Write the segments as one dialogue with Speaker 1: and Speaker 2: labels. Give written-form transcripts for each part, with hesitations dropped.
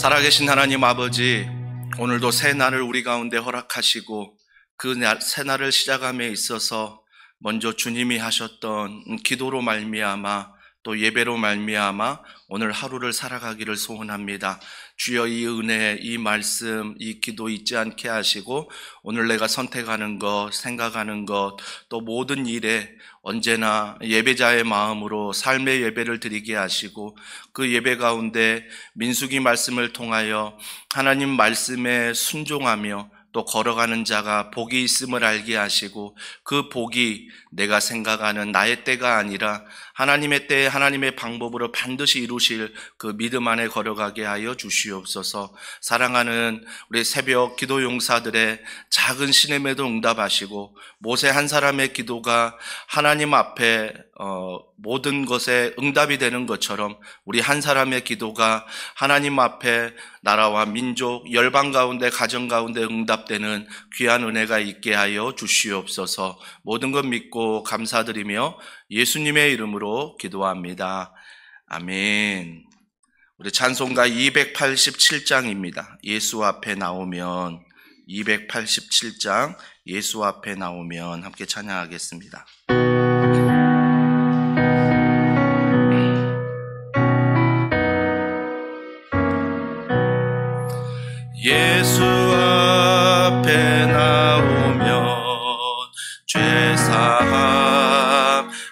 Speaker 1: 살아계신 하나님 아버지, 오늘도 새 날을 우리 가운데 허락하시고 그 새 날을 시작함에 있어서 먼저 주님이 하셨던 기도로 말미암아 또 예배로 말미암아 오늘 하루를 살아가기를 소원합니다. 주여, 이 은혜, 이 말씀, 이 기도 잊지 않게 하시고 오늘 내가 선택하는 것, 생각하는 것, 또 모든 일에 언제나 예배자의 마음으로 삶의 예배를 드리게 하시고 그 예배 가운데 민수기 말씀을 통하여 하나님 말씀에 순종하며 또 걸어가는 자가 복이 있음을 알게 하시고 그 복이 내가 생각하는 나의 때가 아니라 하나님의 때에 하나님의 방법으로 반드시 이루실 그 믿음 안에 걸어가게 하여 주시옵소서. 사랑하는 우리 새벽 기도 용사들의 작은 신음에도 응답하시고 모세 한 사람의 기도가 하나님 앞에 모든 것에 응답이 되는 것처럼 우리 한 사람의 기도가 하나님 앞에 나라와 민족, 열방 가운데, 가정 가운데 응답되는 귀한 은혜가 있게 하여 주시옵소서. 모든 것 믿고 감사드리며 예수님의 이름으로 기도합니다. 아멘. 우리 찬송가 287장입니다. 예수 앞에 나오면, 287장 예수 앞에 나오면 함께 찬양하겠습니다. 예수 앞에 나오면 죄사함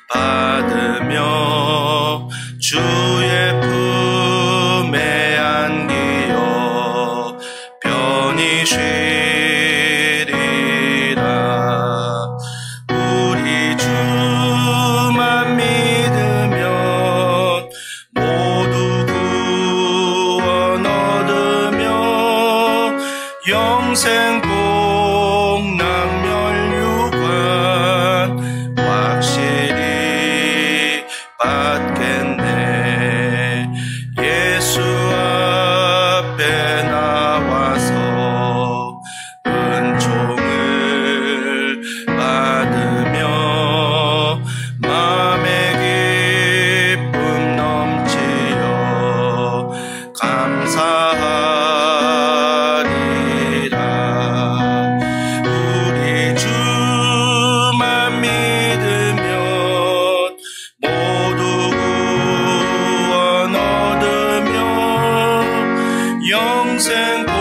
Speaker 1: 받으며 주의 품에 안기어 편히 쉬리라. 우리 주만 믿으면 모두 구원 얻으며 영생 복락멸류관 확실히 받겠네. 예수 앞에 나와서 은총을 받으며 마음의 기쁨 넘치어 감사하리라. 우리 주만 믿으면 모두 구원 얻으며 영생 복락멸류관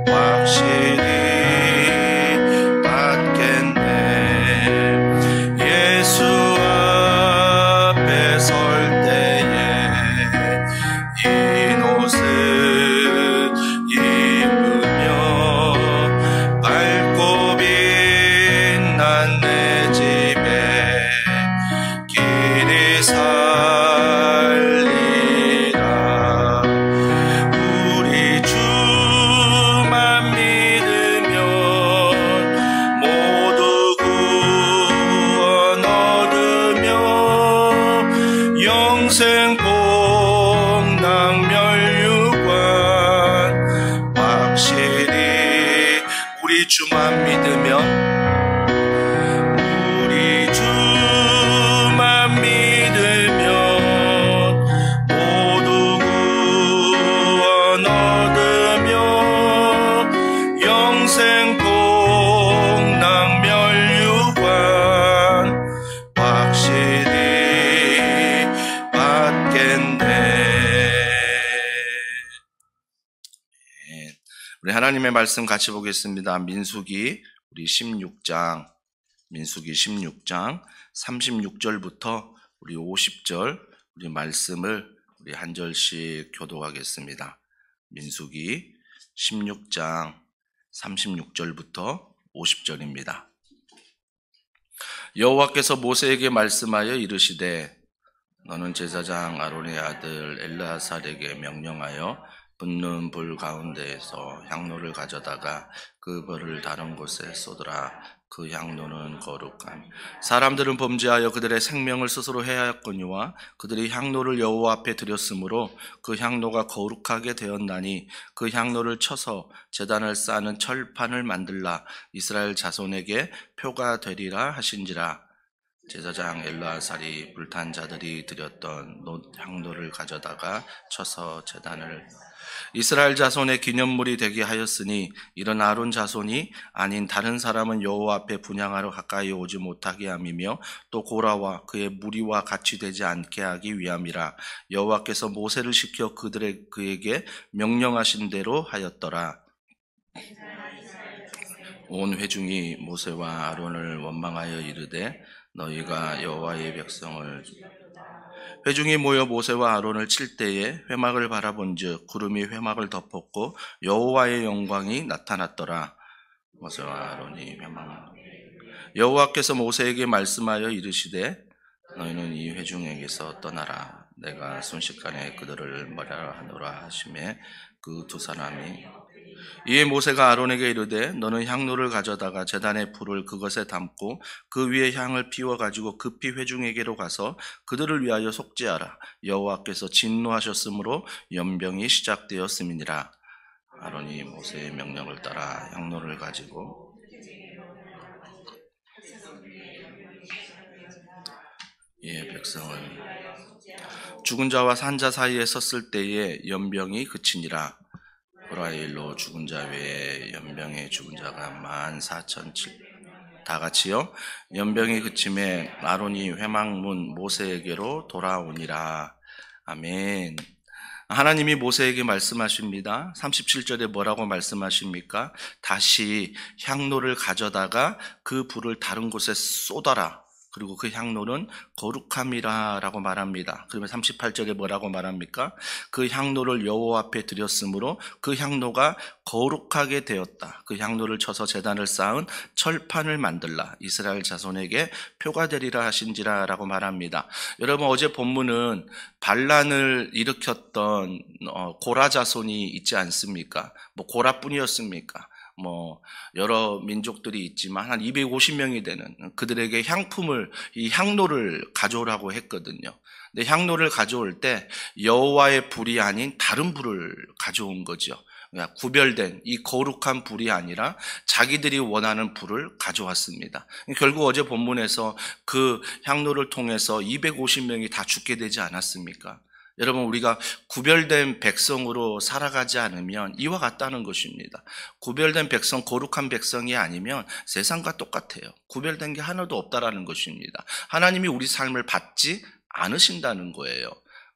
Speaker 1: 확실히 받겠네. 예수 앞에 설 때에 흰 옷을 입으며 밝고 빛난 내 집에 길이 살리라. 우리 주만 믿으면 모두 구원 얻으며 영생 복락멸류관 확실히. 우리 주만 믿으면, 우리 주만 믿으면 모두 구원 얻으며 영생 복락멸류관 확실히 받겠네. 우리 하나님의 말씀 같이 보겠습니다. 민수기 우리 16장, 민수기 16장 36절부터 우리 50절 우리 말씀을 우리 한 절씩 교독하겠습니다. 민수기 16장 36절부터 50절입니다. 여호와께서 모세에게 말씀하여 이르시되 너는 제사장 아론의 아들 엘르아살에게 명령하여 붙는 불 가운데에서 향로를 가져다가 그 벌을 다른 곳에 쏟으라. 그 향로는 거룩함. 사람들은 범죄하여 그들의 생명을 스스로 해하였거니와 그들이 향로를 여호와 앞에 드렸으므로 그 향로가 거룩하게 되었나니 그 향로를 쳐서 제단을 쌓는 철판을 만들라. 이스라엘 자손에게 표가 되리라 하신지라. 제사장 엘르아살이 불탄 자들이 드렸던 향로를 가져다가 쳐서 제단을 이스라엘 자손의 기념물이 되게 하였으니 이런 아론 자손이 아닌 다른 사람은 여호와 앞에 분향하러 가까이 오지 못하게 함이며 또 고라와 그의 무리와 같이 되지 않게 하기 위함이라. 여호와께서 모세를 시켜 그에게 명령하신 대로 하였더라. 온 회중이 모세와 아론을 원망하여 이르되 너희가 여호와의 백성을 회중이 모여 모세와 아론을 칠 때에 회막을 바라본즉 구름이 회막을 덮었고 여호와의 영광이 나타났더라. 모세와 아론이 회막 여호와께서 모세에게 말씀하여 이르시되 너희는 이 회중에게서 떠나라. 내가 순식간에 그들을 멸하노라 하시매 그 두 사람이 이에 모세가 아론에게 이르되 너는 향로를 가져다가 제단의 불을 그것에 담고 그 위에 향을 피워 가지고 급히 회중에게로 가서 그들을 위하여 속죄하라. 여호와께서 진노하셨으므로 연병이 시작되었음이니라. 아론이 모세의 명령을 따라 향로를 가지고 이에 백성은 죽은 자와 산 자 사이에 섰을 때에 연병이 그치니라. 호라일로 죽은 자 외에 연병에 죽은 자가 14,700 다 같이요. 연병이 그침에 아론이 회막문 모세에게로 돌아오니라. 아멘. 하나님이 모세에게 말씀하십니다. 37절에 뭐라고 말씀하십니까? 다시 향로를 가져다가 그 불을 다른 곳에 쏟아라. 그리고 그 향로는 거룩함이라 라고 말합니다. 그러면 38절에 뭐라고 말합니까? 그 향로를 여호와 앞에 드렸으므로 그 향로가 거룩하게 되었다. 그 향로를 쳐서 제단을 쌓은 철판을 만들라. 이스라엘 자손에게 표가 되리라 하신지라 라고 말합니다. 여러분, 어제 본문은 반란을 일으켰던 고라 자손이 있지 않습니까? 뭐 고라뿐이었습니까? 여러 민족들이 있지만 한 250명이 되는 그들에게 이 향로를 가져오라고 했거든요. 근데 향로를 가져올 때 여호와의 불이 아닌 다른 불을 가져온 거죠. 그러니까 구별된 이 거룩한 불이 아니라 자기들이 원하는 불을 가져왔습니다. 결국 어제 본문에서 그 향로를 통해서 250명이 다 죽게 되지 않았습니까? 여러분, 우리가 구별된 백성으로 살아가지 않으면 이와 같다는 것입니다. 구별된 백성, 거룩한 백성이 아니면 세상과 똑같아요. 구별된 게 하나도 없다라는 것입니다. 하나님이 우리 삶을 받지 않으신다는 거예요.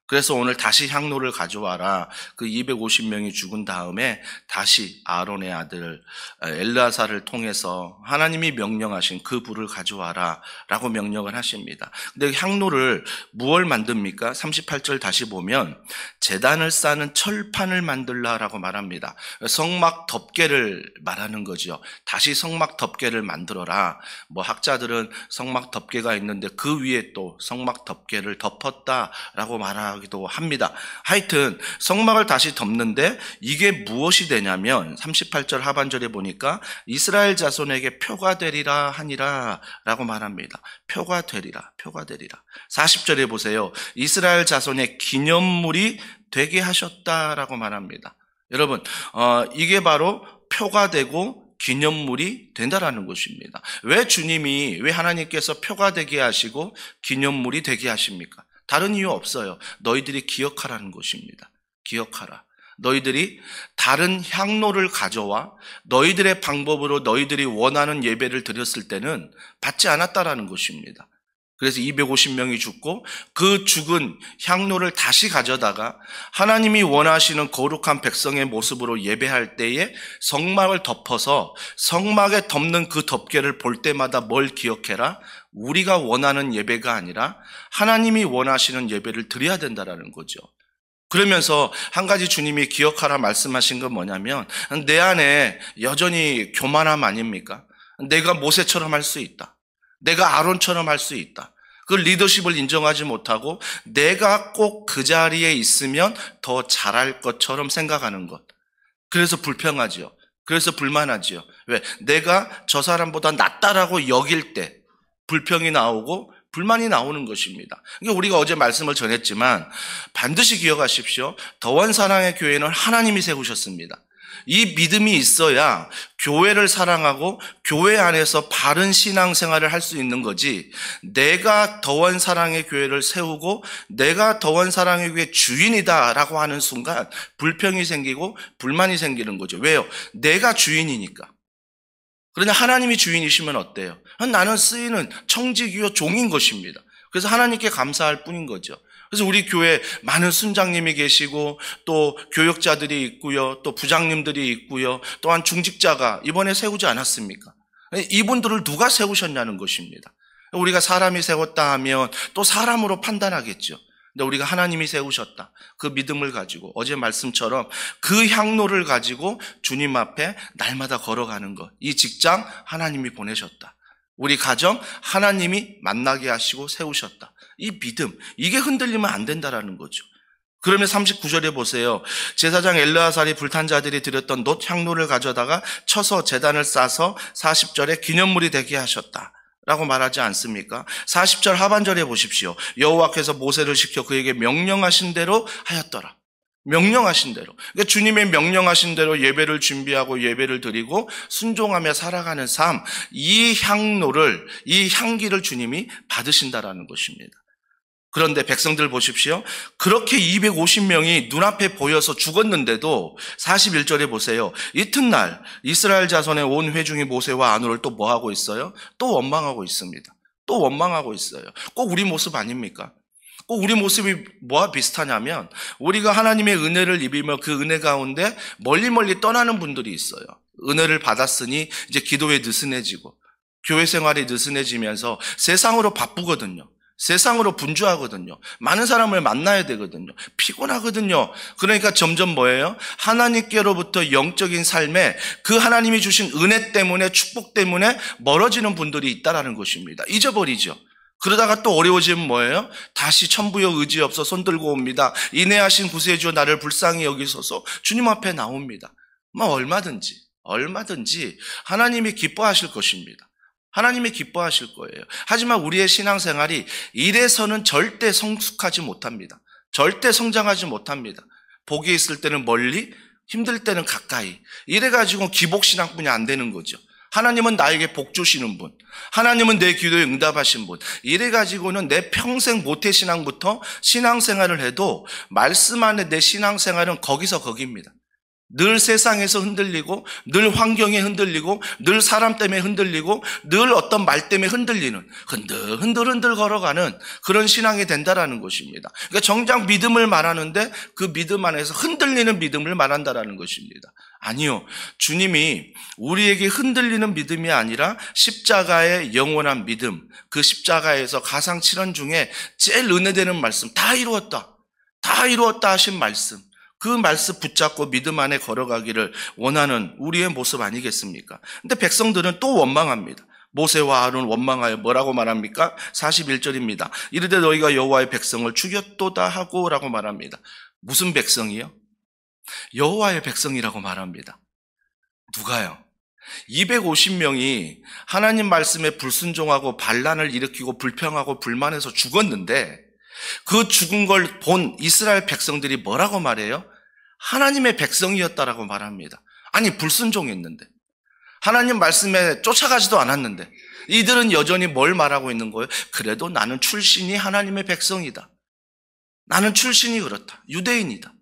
Speaker 1: 그래서 오늘 다시 향로를 가져와라. 그 250명이 죽은 다음에 다시 아론의 아들 엘르아살을 통해서 하나님이 명령하신 그 불을 가져와라 라고 명령을 하십니다. 근데 향로를 무엇을 만듭니까? 38절 다시 보면 제단을 쌓는 철판을 만들라라고 말합니다. 성막 덮개를 말하는 거죠. 다시 성막 덮개를 만들어라. 학자들은 성막 덮개가 있는데 그 위에 또 성막 덮개를 덮었다라고 말하기도 합니다. 하여튼 성막을 다시 덮는데 이게 무엇이 되냐면 38절 하반절에 보니까 이스라엘 자손에게 표가 되리라 하니라 라고 말합니다. 표가 되리라. 40절에 보세요. 이스라엘 자손의 기념물이 되게 하셨다라고 말합니다. 여러분, 이게 바로 표가 되고 기념물이 된다라는 것입니다. 왜 하나님께서 표가 되게 하시고 기념물이 되게 하십니까? 다른 이유 없어요. 너희들이 기억하라는 것입니다. 기억하라. 너희들이 다른 향로를 가져와 너희들의 방법으로 너희들이 원하는 예배를 드렸을 때는 받지 않았다라는 것입니다. 그래서 250명이 죽고 그 죽은 향로를 다시 가져다가 하나님이 원하시는 거룩한 백성의 모습으로 예배할 때에 성막을 덮어서 성막에 덮는 그 덮개를 볼 때마다 뭘 기억해라? 우리가 원하는 예배가 아니라 하나님이 원하시는 예배를 드려야 된다라는 거죠. 그러면서 한 가지 주님이 기억하라 말씀하신 건 뭐냐면 내 안에 여전히 교만함 아닙니까? 내가 모세처럼 할 수 있다. 내가 아론처럼 할 수 있다. 그 리더십을 인정하지 못하고 내가 꼭 그 자리에 있으면 더 잘할 것처럼 생각하는 것. 그래서 불평하지요. 그래서 불만하지요. 왜? 내가 저 사람보다 낫다라고 여길 때 불평이 나오고 불만이 나오는 것입니다. 그러니까 우리가 어제 말씀을 전했지만 반드시 기억하십시오. 더원 사랑의 교회는 하나님이 세우셨습니다. 이 믿음이 있어야 교회를 사랑하고 교회 안에서 바른 신앙생활을 할 수 있는 거지, 내가 더원 사랑의 교회를 세우고 내가 더원 사랑의 교회 주인이다라고 하는 순간 불평이 생기고 불만이 생기는 거죠. 왜요? 내가 주인이니까. 그러나 하나님이 주인이시면 어때요? 나는 쓰이는 청지기요 종인 것입니다. 그래서 하나님께 감사할 뿐인 거죠. 그래서 우리 교회에 많은 순장님이 계시고 또 교역자들이 있고요, 또 부장님들이 있고요, 또한 중직자가 이번에 세우지 않았습니까? 이분들을 누가 세우셨냐는 것입니다. 우리가 사람이 세웠다 하면 또 사람으로 판단하겠죠. 근데 우리가 하나님이 세우셨다, 그 믿음을 가지고 어제 말씀처럼 그 향로를 가지고 주님 앞에 날마다 걸어가는 것, 이 직장 하나님이 보내셨다, 우리 가정 하나님이 만나게 하시고 세우셨다, 이 믿음, 이게 흔들리면 안 된다라는 거죠. 그러면 39절에 보세요. 제사장 엘르아살이 불탄 자들이 드렸던 놋 향로를 가져다가 쳐서 제단을 싸서 40절에 기념물이 되게 하셨다 라고 말하지 않습니까? 40절 하반절에 보십시오. 여호와께서 모세를 시켜 그에게 명령하신 대로 하였더라. 명령하신 대로. 그러니까 주님의 명령하신 대로 예배를 준비하고 예배를 드리고 순종하며 살아가는 삶, 이 향로를, 이 향기를 주님이 받으신다라는 것입니다. 그런데 백성들 보십시오. 그렇게 250명이 눈앞에 보여서 죽었는데도 41절에 보세요. 이튿날 이스라엘 자손의 온 회중이 모세와 아론을 또 뭐하고 있어요? 또 원망하고 있습니다. 또 원망하고 있어요. 꼭 우리 모습 아닙니까? 꼭 우리 모습이 뭐와 비슷하냐면, 우리가 하나님의 은혜를 입으며 그 은혜 가운데 멀리 떠나는 분들이 있어요. 은혜를 받았으니 이제 기도에 느슨해지고 교회 생활이 느슨해지면서 세상으로 바쁘거든요. 세상으로 분주하거든요. 많은 사람을 만나야 되거든요. 피곤하거든요. 그러니까 점점 뭐예요? 하나님께로부터 영적인 삶에 그 하나님이 주신 은혜 때문에, 축복 때문에 멀어지는 분들이 있다라는 것입니다. 잊어버리죠. 그러다가 또 어려워지면 뭐예요? 다시 천부여 의지 없어 손 들고 옵니다. 인내하신 구세주여 나를 불쌍히 여기소서 주님 앞에 나옵니다. 얼마든지 하나님이 기뻐하실 것입니다. 하나님이 기뻐하실 거예요. 하지만 우리의 신앙생활이 이래서는 절대 성숙하지 못합니다. 절대 성장하지 못합니다. 복이 있을 때는 멀리, 힘들 때는 가까이. 이래가지고 기복신앙뿐이 안 되는 거죠. 하나님은 나에게 복 주시는 분, 하나님은 내 기도에 응답하신 분, 이래가지고는 내 평생 모태신앙부터 신앙생활을 해도 말씀 안에 내 신앙생활은 거기서 거기입니다. 늘 세상에서 흔들리고, 늘 환경에 흔들리고, 늘 사람 때문에 흔들리고, 늘 어떤 말 때문에 흔들리는, 흔들 걸어가는 그런 신앙이 된다라는 것입니다. 그러니까 정작 믿음을 말하는데 그 믿음 안에서 흔들리는 믿음을 말한다라는 것입니다. 아니요, 주님이 우리에게 흔들리는 믿음이 아니라 십자가의 영원한 믿음, 그 십자가에서 가상칠언 중에 제일 은혜되는 말씀, 다 이루었다 하신 말씀, 그 말씀 붙잡고 믿음 안에 걸어가기를 원하는 우리의 모습 아니겠습니까? 근데 백성들은 또 원망합니다. 모세와 아론 원망하여 뭐라고 말합니까? 41절입니다. 이르되 너희가 여호와의 백성을 죽였도다 하고 라고 말합니다. 무슨 백성이요? 여호와의 백성이라고 말합니다. 누가요? 250명이 하나님 말씀에 불순종하고 반란을 일으키고 불평하고 불만해서 죽었는데, 그 죽은 걸 본 이스라엘 백성들이 뭐라고 말해요? 하나님의 백성이었다라고 말합니다. 아니, 불순종했는데, 하나님 말씀에 쫓아가지도 않았는데 이들은 여전히 뭘 말하고 있는 거예요? 그래도 나는 출신이 하나님의 백성이다. 나는 출신이 그렇다. 유대인이다.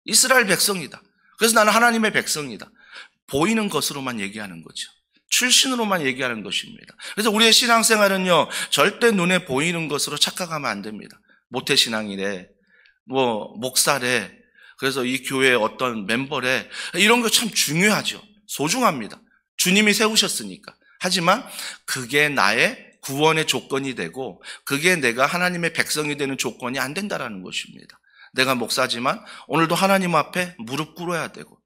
Speaker 1: 이스라엘 백성이다. 그래서 나는 하나님의 백성이다. 보이는 것으로만 얘기하는 거죠. 출신으로만 얘기하는 것입니다. 그래서 우리의 신앙생활은요, 절대 눈에 보이는 것으로 착각하면 안 됩니다. 모태신앙이래, 목사래, 그래서 이 교회의 어떤 멤버래, 이런 거 참 중요하죠. 소중합니다. 주님이 세우셨으니까. 하지만 그게 나의 구원의 조건이 되고, 그게 내가 하나님의 백성이 되는 조건이 안 된다라는 것입니다. 내가 목사지만 오늘도 하나님 앞에 무릎 꿇어야 되고,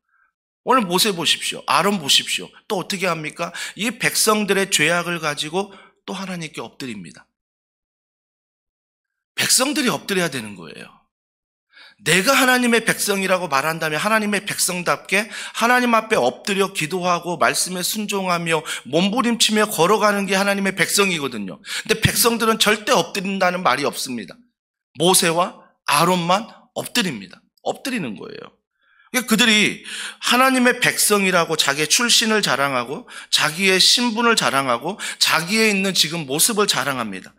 Speaker 1: 오늘 모세 보십시오. 아론 보십시오. 또 어떻게 합니까? 이 백성들의 죄악을 가지고 또 하나님께 엎드립니다. 백성들이 엎드려야 되는 거예요. 내가 하나님의 백성이라고 말한다면 하나님의 백성답게 하나님 앞에 엎드려 기도하고 말씀에 순종하며 몸부림치며 걸어가는 게 하나님의 백성이거든요. 근데 백성들은 절대 엎드린다는 말이 없습니다. 모세와 아론만 엎드립니다. 엎드리는 거예요. 그들이 하나님의 백성이라고 자기의 출신을 자랑하고 자기의 신분을 자랑하고 자기의 있는 지금 모습을 자랑합니다.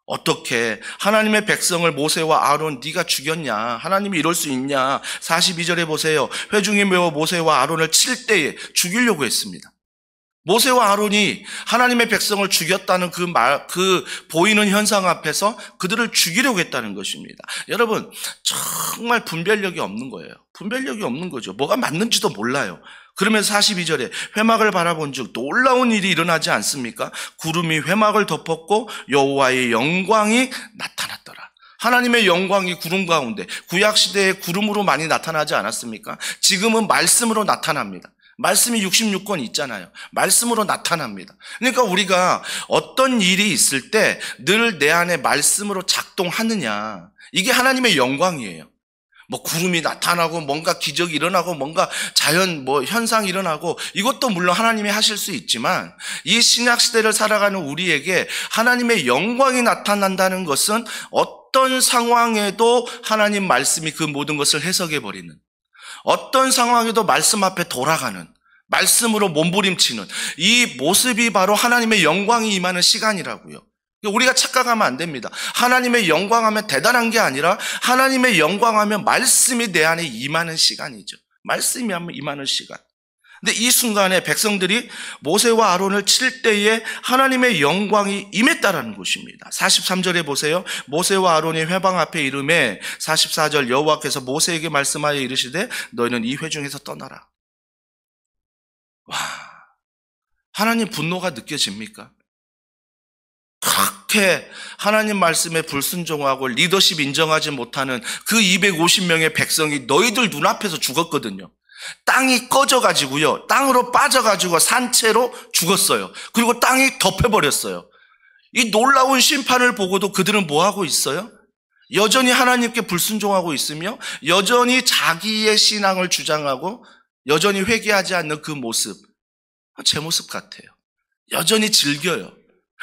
Speaker 1: 어떻게 하나님의 백성을 모세와 아론 네가 죽였냐? 하나님이 이럴 수 있냐? 42절에 보세요. 회중이 모여 모세와 아론을 칠 때에 죽이려고 했습니다. 모세와 아론이 하나님의 백성을 죽였다는 그 보이는 현상 앞에서 그들을 죽이려고 했다는 것입니다. 여러분, 정말 분별력이 없는 거예요. 분별력이 없는 거죠. 뭐가 맞는지도 몰라요. 그러면서 42절에 회막을 바라본 즉 놀라운 일이 일어나지 않습니까? 구름이 회막을 덮었고 여호와의 영광이 나타났더라. 하나님의 영광이 구름 가운데, 구약시대에 구름으로 많이 나타나지 않았습니까? 지금은 말씀으로 나타납니다. 말씀이 66권 있잖아요. 말씀으로 나타납니다. 그러니까 우리가 어떤 일이 있을 때 늘 내 안에 말씀으로 작동하느냐, 이게 하나님의 영광이에요. 뭐 구름이 나타나고 뭔가 기적이 일어나고 뭔가 자연 현상이 일어나고, 이것도 물론 하나님이 하실 수 있지만 이 신약 시대를 살아가는 우리에게 하나님의 영광이 나타난다는 것은 어떤 상황에도 하나님 말씀이 그 모든 것을 해석해 버리는, 어떤 상황에도 말씀 앞에 돌아가는, 말씀으로 몸부림치는 이 모습이 바로 하나님의 영광이 임하는 시간이라고요. 우리가 착각하면 안 됩니다. 하나님의 영광하면 대단한 게 아니라 하나님의 영광하면 말씀이 내 안에 임하는 시간이죠. 말씀이 임하는 시간. 근데 이 순간에 백성들이 모세와 아론을 칠 때에 하나님의 영광이 임했다라는 것입니다. 43절에 보세요. 모세와 아론이 회방 앞에 이르매 44절 여호와께서 모세에게 말씀하여 이르시되 너희는 이 회중에서 떠나라. 와, 하나님 분노가 느껴집니까? 그렇게 하나님 말씀에 불순종하고 리더십 인정하지 못하는 그 250명의 백성이 너희들 눈앞에서 죽었거든요. 땅이 꺼져가지고요, 땅으로 빠져가지고 산채로 죽었어요. 그리고 땅이 덮여버렸어요. 이 놀라운 심판을 보고도 그들은 뭐하고 있어요? 여전히 하나님께 불순종하고 있으며 여전히 자기의 신앙을 주장하고 여전히 회개하지 않는 그 모습, 제 모습 같아요. 여전히 즐겨요.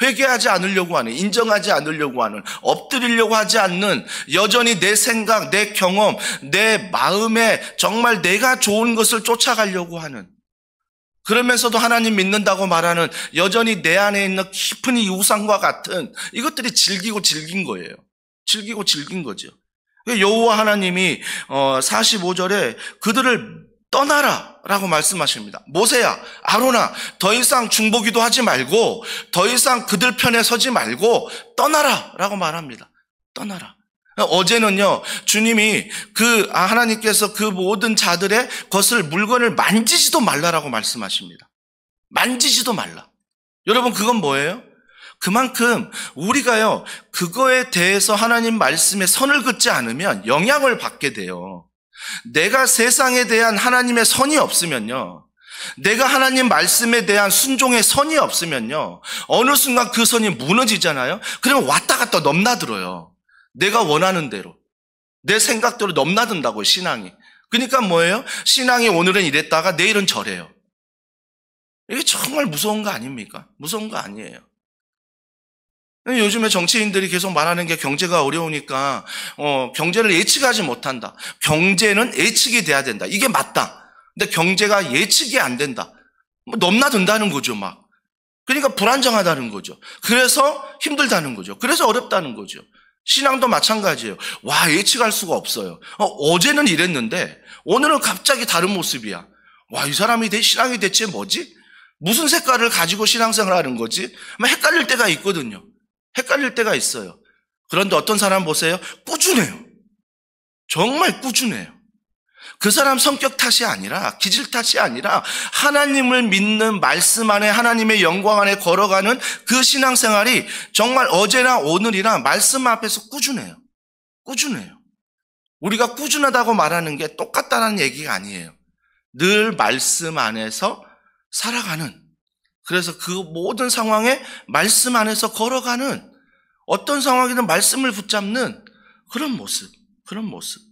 Speaker 1: 회개하지 않으려고 하는, 인정하지 않으려고 하는, 엎드리려고 하지 않는, 여전히 내 생각, 내 경험, 내 마음에 정말 내가 좋은 것을 쫓아가려고 하는, 그러면서도 하나님 믿는다고 말하는 여전히 내 안에 있는 깊은 이 우상과 같은 이것들이 즐기고 즐긴 거예요. 즐기고 즐긴 거죠. 여호와 하나님이 45절에 그들을 떠나라 라고 말씀하십니다. 모세야, 아론아, 더 이상 중보기도 하지 말고 더 이상 그들 편에 서지 말고 떠나라 라고 말합니다. 떠나라. 어제는요, 주님이 하나님께서 그 모든 자들의 것을, 물건을 만지지도 말라라고 말씀하십니다. 만지지도 말라. 여러분, 그건 뭐예요? 그만큼 우리가요, 그거에 대해서 하나님 말씀에 선을 긋지 않으면 영향을 받게 돼요. 내가 세상에 대한 하나님의 선이 없으면요, 내가 하나님 말씀에 대한 순종의 선이 없으면요, 어느 순간 그 선이 무너지잖아요. 그러면 왔다 갔다 넘나들어요. 내가 원하는 대로, 내 생각대로 넘나든다고요, 신앙이. 그러니까 뭐예요? 신앙이 오늘은 이랬다가 내일은 저래요. 이게 정말 무서운 거 아닙니까? 무서운 거 아니에요. 요즘에 정치인들이 계속 말하는 게 경제가 어려우니까 경제를 예측하지 못한다. 경제는 예측이 돼야 된다. 이게 맞다. 근데 경제가 예측이 안 된다. 넘나든다는 거죠, 막. 그러니까 불안정하다는 거죠. 그래서 힘들다는 거죠. 그래서 어렵다는 거죠. 신앙도 마찬가지예요. 와, 예측할 수가 없어요. 어제는 이랬는데 오늘은 갑자기 다른 모습이야. 와, 이 사람이 신앙이 대체 뭐지? 무슨 색깔을 가지고 신앙생활 하는 거지? 헷갈릴 때가 있거든요. 헷갈릴 때가 있어요. 그런데 어떤 사람 보세요. 꾸준해요. 정말 꾸준해요. 그 사람 성격 탓이 아니라, 기질 탓이 아니라 하나님을 믿는 말씀 안에, 하나님의 영광 안에 걸어가는 그 신앙생활이 정말 어제나 오늘이나 말씀 앞에서 꾸준해요. 꾸준해요. 우리가 꾸준하다고 말하는 게 똑같다는 얘기가 아니에요. 늘 말씀 안에서 살아가는, 그래서 그 모든 상황에 말씀 안에서 걸어가는, 어떤 상황이든 말씀을 붙잡는 그런 모습, 그런 모습.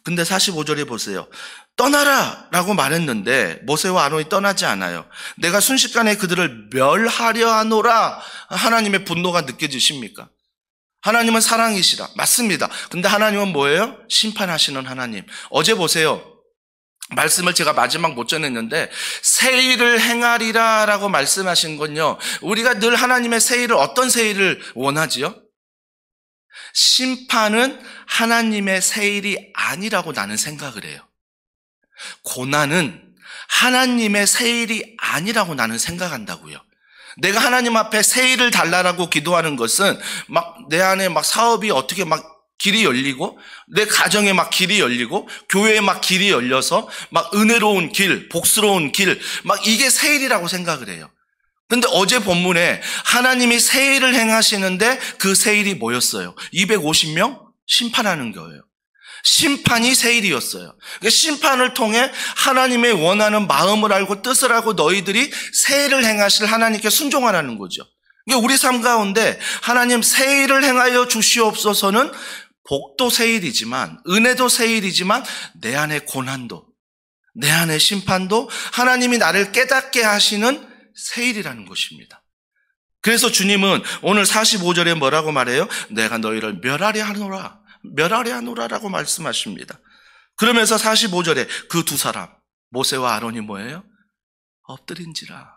Speaker 1: 근데 45절에 보세요. 떠나라 라고 말했는데 모세와 아론이 떠나지 않아요. 내가 순식간에 그들을 멸하려 하노라. 하나님의 분노가 느껴지십니까? 하나님은 사랑이시라. 맞습니다. 근데 하나님은 뭐예요? 심판하시는 하나님. 어제 보세요. 말씀을 제가 마지막 못 전했는데 새 일을 행하리라 라고 말씀하신 건요, 우리가 늘 하나님의 새 일을, 어떤 새 일을 원하지요? 심판은 하나님의 새 일이 아니라고 나는 생각을 해요. 고난은 하나님의 새 일이 아니라고 나는 생각한다고요. 내가 하나님 앞에 새 일을 달라라고 기도하는 것은 막 내 안에 막 사업이 어떻게 막 길이 열리고, 내 가정에 막 길이 열리고, 교회에 막 길이 열려서 막 은혜로운 길, 복스러운 길, 막 이게 새 일이라고 생각을 해요. 근데 어제 본문에 하나님이 새 일을 행하시는데 그 새 일이 뭐였어요? 250명 심판하는 거예요. 심판이 새 일이었어요. 그러니까 심판을 통해 하나님의 원하는 마음을 알고 뜻을 알고 너희들이 새 일을 행하실 하나님께 순종하라는 거죠. 그러니까 우리 삶 가운데 하나님 새 일을 행하여 주시옵소서는 복도 새 일이지만, 은혜도 새 일이지만, 내 안의 고난도, 내 안의 심판도 하나님이 나를 깨닫게 하시는 새 일이라는 것입니다. 그래서 주님은 오늘 45절에 뭐라고 말해요? 내가 너희를 멸하려 하노라, 멸하려 하노라라고 말씀하십니다. 그러면서 45절에 그 두 사람, 모세와 아론이 뭐예요? 엎드린지라.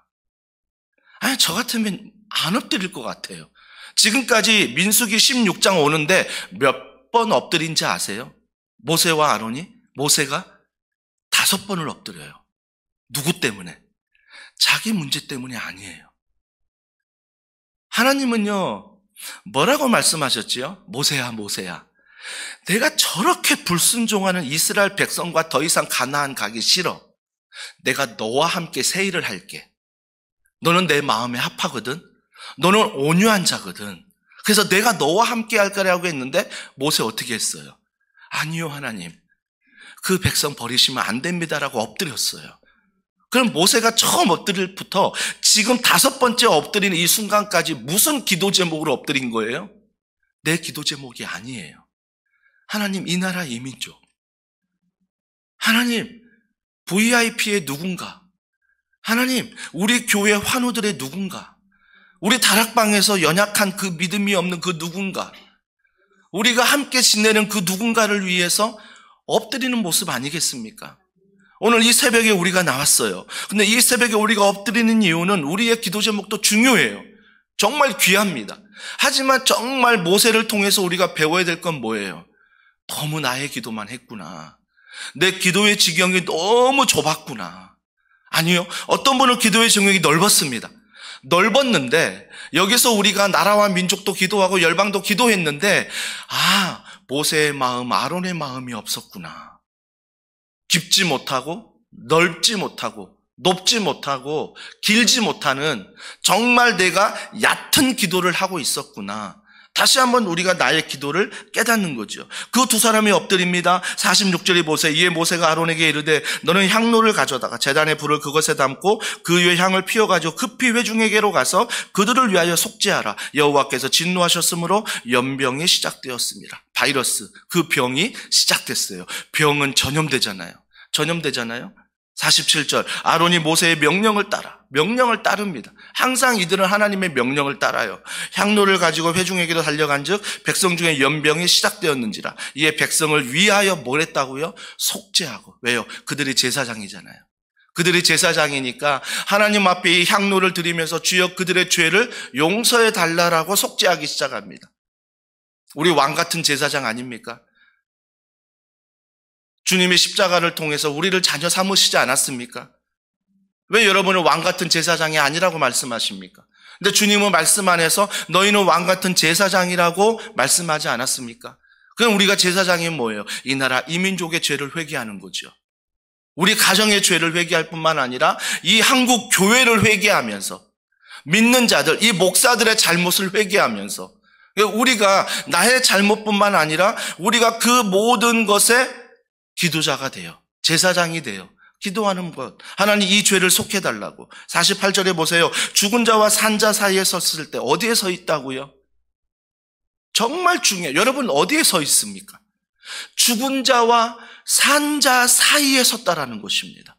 Speaker 1: 아니, 저 같으면 안 엎드릴 것 같아요. 지금까지 민수기 16장 오는데 몇 번 엎드린지 아세요? 모세와 아론이? 모세가 5번을 엎드려요. 누구 때문에? 자기 문제 때문이 아니에요. 하나님은요, 뭐라고 말씀하셨지요? 모세야, 모세야, 내가 저렇게 불순종하는 이스라엘 백성과 더 이상 가나안 가기 싫어. 내가 너와 함께 새 일을 할게. 너는 내 마음에 합하거든. 너는 온유한 자거든. 그래서 내가 너와 함께 할 거라고 했는데 모세 어떻게 했어요? 아니요, 하나님, 그 백성 버리시면 안 됩니다라고 엎드렸어요. 그럼 모세가 처음 엎드릴부터 지금 5번째 엎드리는 이 순간까지 무슨 기도 제목으로 엎드린 거예요? 내 기도 제목이 아니에요. 하나님, 이 나라 이 민족, 하나님, VIP의 누군가, 하나님, 우리 교회 환우들의 누군가, 우리 다락방에서 연약한 그 믿음이 없는 그 누군가, 우리가 함께 지내는 그 누군가를 위해서 엎드리는 모습 아니겠습니까? 오늘 이 새벽에 우리가 나왔어요. 근데 이 새벽에 우리가 엎드리는 이유는 우리의 기도 제목도 중요해요. 정말 귀합니다. 하지만 정말 모세를 통해서 우리가 배워야 될 건 뭐예요? 너무 나의 기도만 했구나. 내 기도의 지경이 너무 좁았구나. 아니요, 어떤 분은 기도의 지경이 넓었습니다. 넓었는데 여기서 우리가 나라와 민족도 기도하고 열방도 기도했는데, 아, 모세의 마음, 아론의 마음이 없었구나. 깊지 못하고 넓지 못하고 높지 못하고 길지 못하는 정말 내가 얕은 기도를 하고 있었구나. 다시 한번 우리가 나의 기도를 깨닫는 거죠. 그 두 사람이 엎드립니다. 46절에 보세요. 이에 모세가 아론에게 이르되 너는 향로를 가져다가 제단의 불을 그것에 담고 그 위에 향을 피워가지고 급히 회중에게로 가서 그들을 위하여 속죄하라. 여호와께서 진노하셨으므로 연병이 시작되었습니다. 바이러스, 그 병이 시작됐어요. 병은 전염되잖아요. 47절, 아론이 모세의 명령을 따릅니다. 항상 이들은 하나님의 명령을 따라요. 향로를 가지고 회중에게로 달려간 즉 백성 중에 연병이 시작되었는지라. 이에 백성을 위하여 뭘 했다고요? 속죄하고. 왜요? 그들이 제사장이잖아요. 그들이 제사장이니까 하나님 앞에 이 향로를 드리면서 주여 그들의 죄를 용서해 달라라고 속죄하기 시작합니다. 우리 왕 같은 제사장 아닙니까? 주님이 십자가를 통해서 우리를 자녀 삼으시지 않았습니까? 왜 여러분은 왕 같은 제사장이 아니라고 말씀하십니까? 근데 주님은 말씀 안에서 너희는 왕 같은 제사장이라고 말씀하지 않았습니까? 그럼 우리가 제사장이 뭐예요? 이 나라 이 민족의 죄를 회개하는 거죠. 우리 가정의 죄를 회개할 뿐만 아니라 이 한국 교회를 회개하면서, 믿는 자들, 이 목사들의 잘못을 회개하면서, 우리가 나의 잘못뿐만 아니라 우리가 그 모든 것에 기도자가 돼요. 제사장이 돼요. 기도하는 것. 하나님 이 죄를 속해달라고. 48절에 보세요. 죽은 자와 산 자 사이에 섰을 때 어디에 서 있다고요? 정말 중요해요. 여러분 어디에 서 있습니까? 죽은 자와 산 자 사이에 섰다라는 것입니다.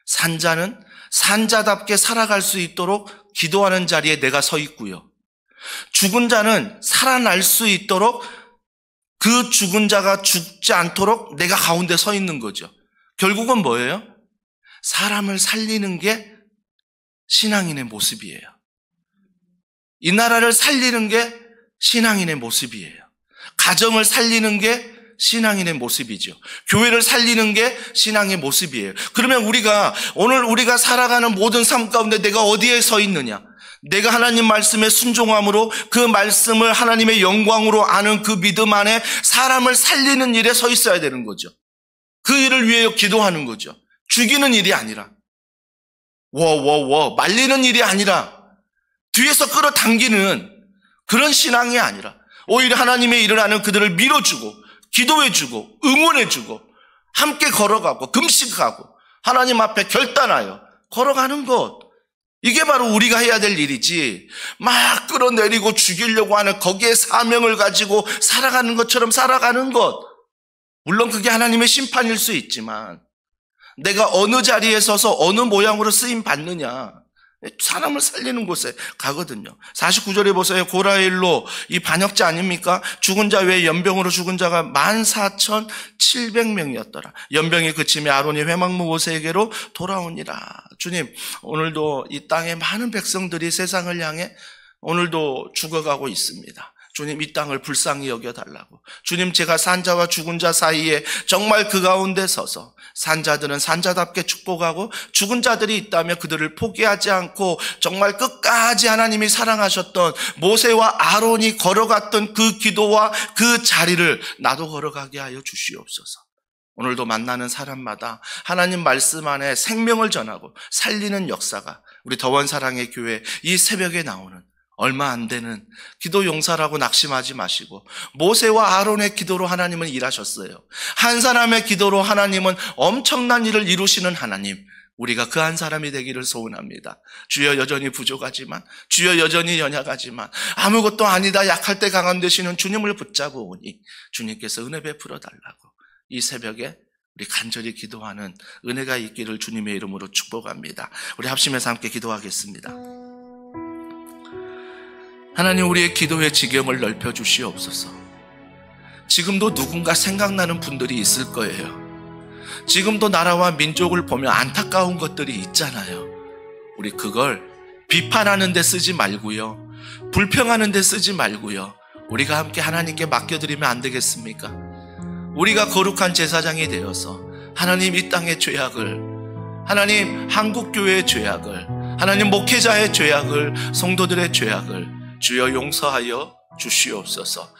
Speaker 1: 산자는 산자답게 살아갈 수 있도록 기도하는 자리에 내가 서 있고요. 죽은 자는 살아날 수 있도록 그 죽은 자가 죽지 않도록 내가 가운데 서 있는 거죠. 결국은 뭐예요? 사람을 살리는 게 신앙인의 모습이에요. 이 나라를 살리는 게 신앙인의 모습이에요. 가정을 살리는 게 신앙인의 모습이죠. 교회를 살리는 게 신앙의 모습이에요. 그러면 오늘 우리가 살아가는 모든 삶 가운데 내가 어디에 서 있느냐? 내가 하나님 말씀에 순종함으로 그 말씀을 하나님의 영광으로 아는 그 믿음 안에 사람을 살리는 일에 서 있어야 되는 거죠. 그 일을 위해 기도하는 거죠. 죽이는 일이 아니라, 말리는 일이 아니라, 뒤에서 끌어당기는 그런 신앙이 아니라, 오히려 하나님의 일을 하는 그들을 밀어주고, 기도해주고, 응원해주고, 함께 걸어가고, 금식하고, 하나님 앞에 결단하여 걸어가는 것. 이게 바로 우리가 해야 될 일이지, 막 끌어내리고 죽이려고 하는 거기에 사명을 가지고 살아가는 것처럼 살아가는 것. 물론 그게 하나님의 심판일 수 있지만, 내가 어느 자리에 서서 어느 모양으로 쓰임 받느냐, 사람을 살리는 곳에 가거든요. 49절에 보세요. 고라일로 이 반역자 아닙니까? 죽은 자 외에 연병으로 죽은 자가 14,700명이었더라. 연병이 그침에 아론이 회막무 모세에게로 돌아오니라. 주님, 오늘도 이 땅에 많은 백성들이 세상을 향해 오늘도 죽어가고 있습니다. 주님, 이 땅을 불쌍히 여겨달라고. 주님, 제가 산자와 죽은 자 사이에 정말 그 가운데 서서 산자들은 산자답게 축복하고 죽은 자들이 있다면 그들을 포기하지 않고 정말 끝까지 하나님이 사랑하셨던 모세와 아론이 걸어갔던 그 기도와 그 자리를 나도 걸어가게 하여 주시옵소서. 오늘도 만나는 사람마다 하나님 말씀 안에 생명을 전하고 살리는 역사가 우리 더원사랑의 교회 이 새벽에 나오는 얼마 안 되는 기도 용사라고 낙심하지 마시고, 모세와 아론의 기도로 하나님은 일하셨어요. 한 사람의 기도로 하나님은 엄청난 일을 이루시는 하나님, 우리가 그 한 사람이 되기를 소원합니다. 주여, 여전히 부족하지만, 주여, 여전히 연약하지만, 아무것도 아니다 약할 때 강한 되시는 주님을 붙잡고 오니 주님께서 은혜 베풀어 달라고 이 새벽에 우리 간절히 기도하는 은혜가 있기를 주님의 이름으로 축복합니다. 우리 합심해서 함께 기도하겠습니다. 하나님, 우리의 기도의 지경을 넓혀 주시옵소서. 지금도 누군가 생각나는 분들이 있을 거예요. 지금도 나라와 민족을 보며 안타까운 것들이 있잖아요. 우리 그걸 비판하는 데 쓰지 말고요, 불평하는 데 쓰지 말고요, 우리가 함께 하나님께 맡겨드리면 안 되겠습니까? 우리가 거룩한 제사장이 되어서 하나님 이 땅의 죄악을, 하나님 한국교회의 죄악을, 하나님 목회자의 죄악을, 성도들의 죄악을 주여 용서하여 주시옵소서.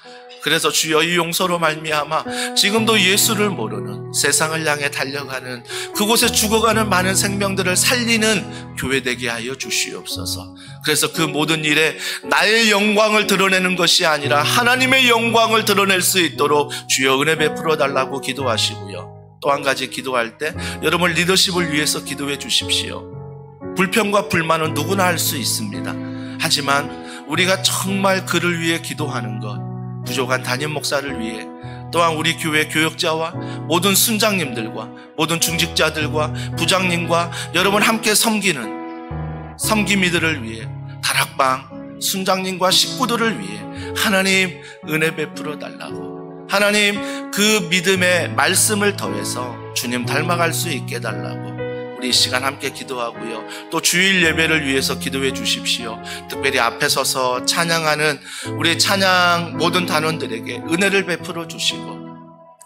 Speaker 1: 그래서 주여, 이 용서로 말미암아 지금도 예수를 모르는 세상을 향해 달려가는 그곳에 죽어가는 많은 생명들을 살리는 교회 되게 하여 주시옵소서. 그래서 그 모든 일에 나의 영광을 드러내는 것이 아니라 하나님의 영광을 드러낼 수 있도록 주여 은혜 베풀어 달라고 기도하시고요. 또 한 가지 기도할 때 여러분 리더십을 위해서 기도해 주십시오. 불평과 불만은 누구나 할 수 있습니다. 하지만 우리가 정말 그를 위해 기도하는 것, 부족한 담임 목사를 위해, 또한 우리 교회 교역자와 모든 순장님들과 모든 중직자들과 부장님과 여러분 함께 섬기는 섬김이들을 위해, 다락방 순장님과 식구들을 위해 하나님 은혜 베풀어 달라고, 하나님 그 믿음의 말씀을 더해서 주님 닮아갈 수 있게 해달라고 우리 이 시간 함께 기도하고요. 또 주일 예배를 위해서 기도해 주십시오. 특별히 앞에 서서 찬양하는 우리 찬양 모든 단원들에게 은혜를 베풀어 주시고,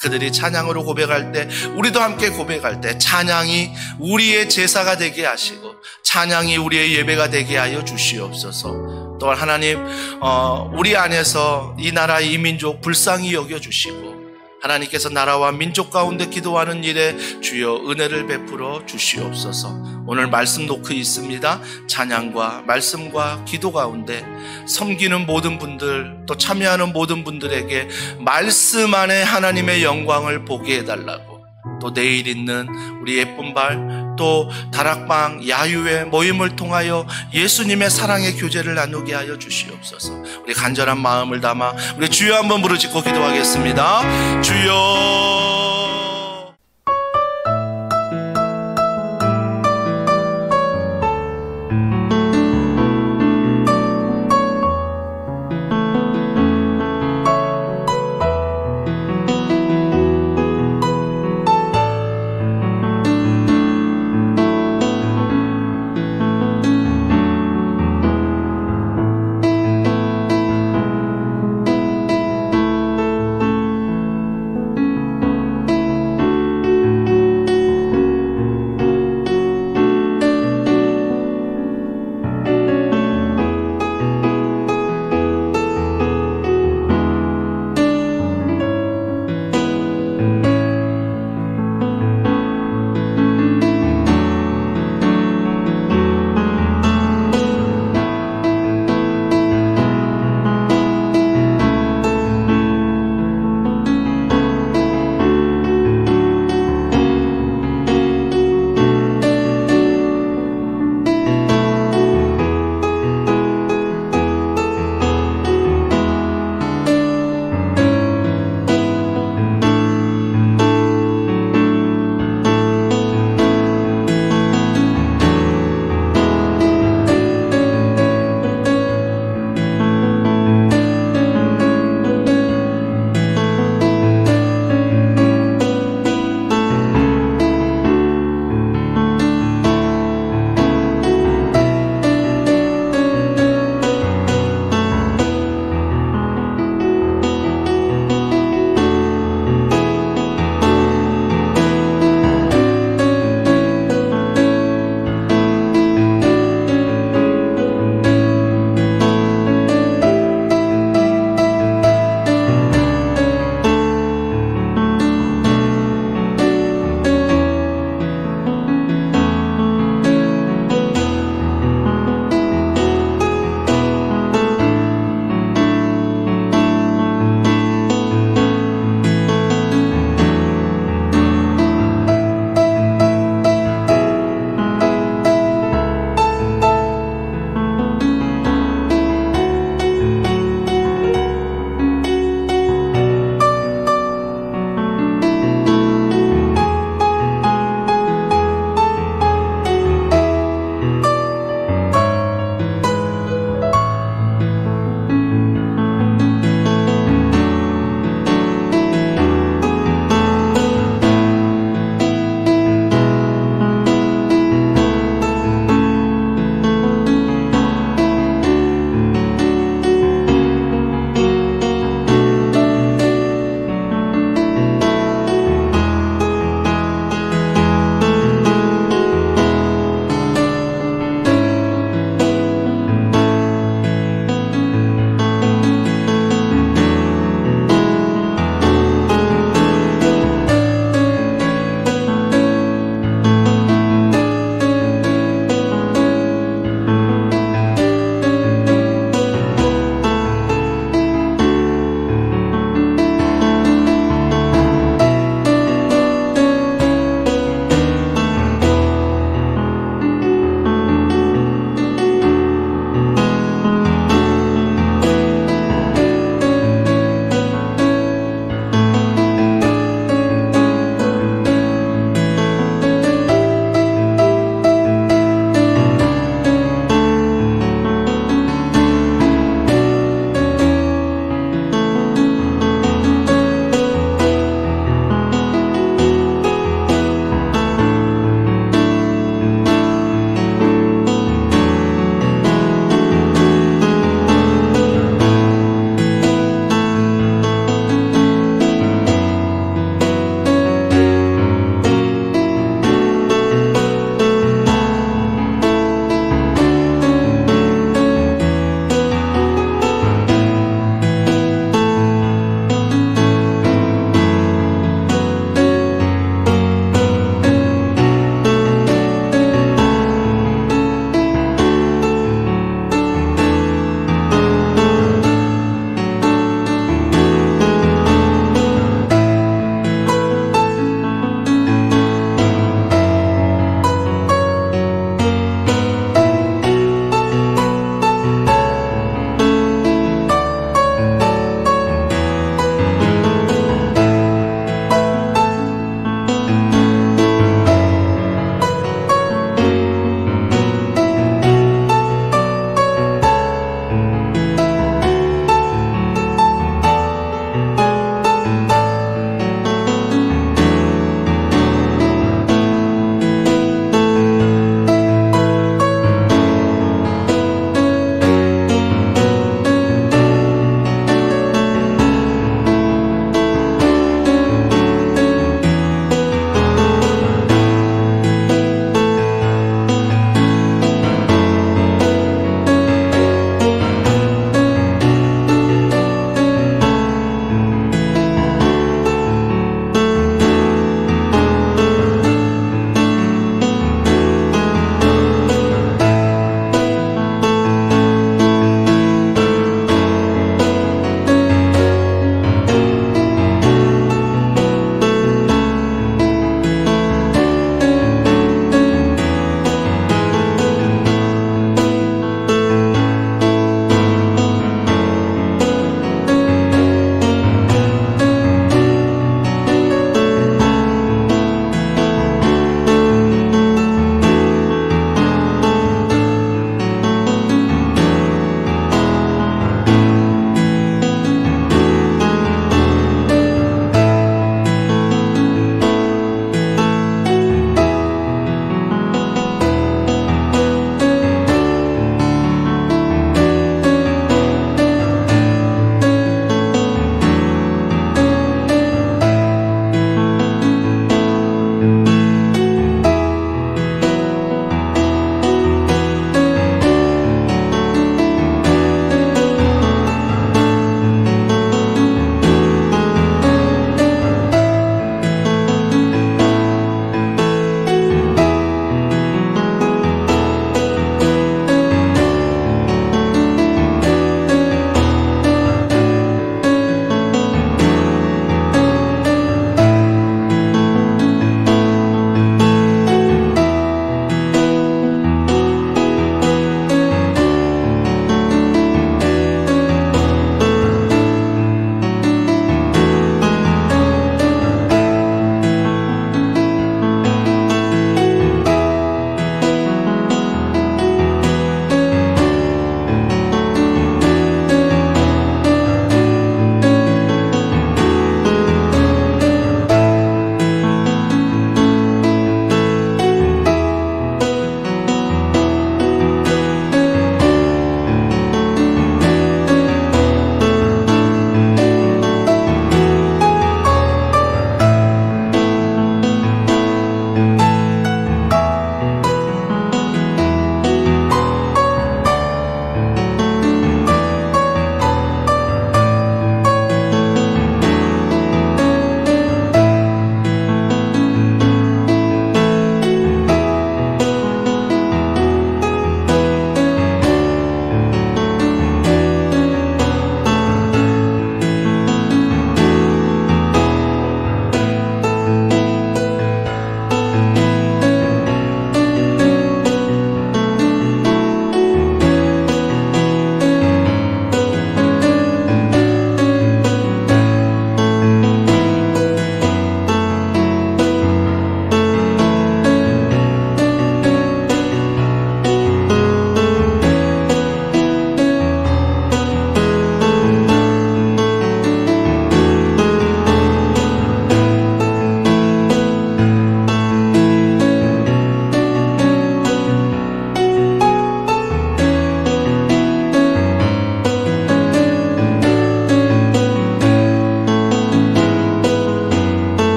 Speaker 1: 그들이 찬양으로 고백할 때, 우리도 함께 고백할 때 찬양이 우리의 제사가 되게 하시고 찬양이 우리의 예배가 되게 하여 주시옵소서. 또한 하나님, 우리 안에서 이 나라 이 민족 불쌍히 여겨주시고, 하나님께서 나라와 민족 가운데 기도하는 일에 주여 은혜를 베풀어 주시옵소서. 오늘 말씀 놓고 있습니다. 찬양과 말씀과 기도 가운데 섬기는 모든 분들, 또 참여하는 모든 분들에게 말씀 안에 하나님의 영광을 보게 해달라고, 또 내일 있는 우리 예쁜 발, 또 다락방 야유회 모임을 통하여 예수님의 사랑의 교제를 나누게 하여 주시옵소서. 우리 간절한 마음을 담아 우리 주여 한번 부르짖고 기도하겠습니다. 주여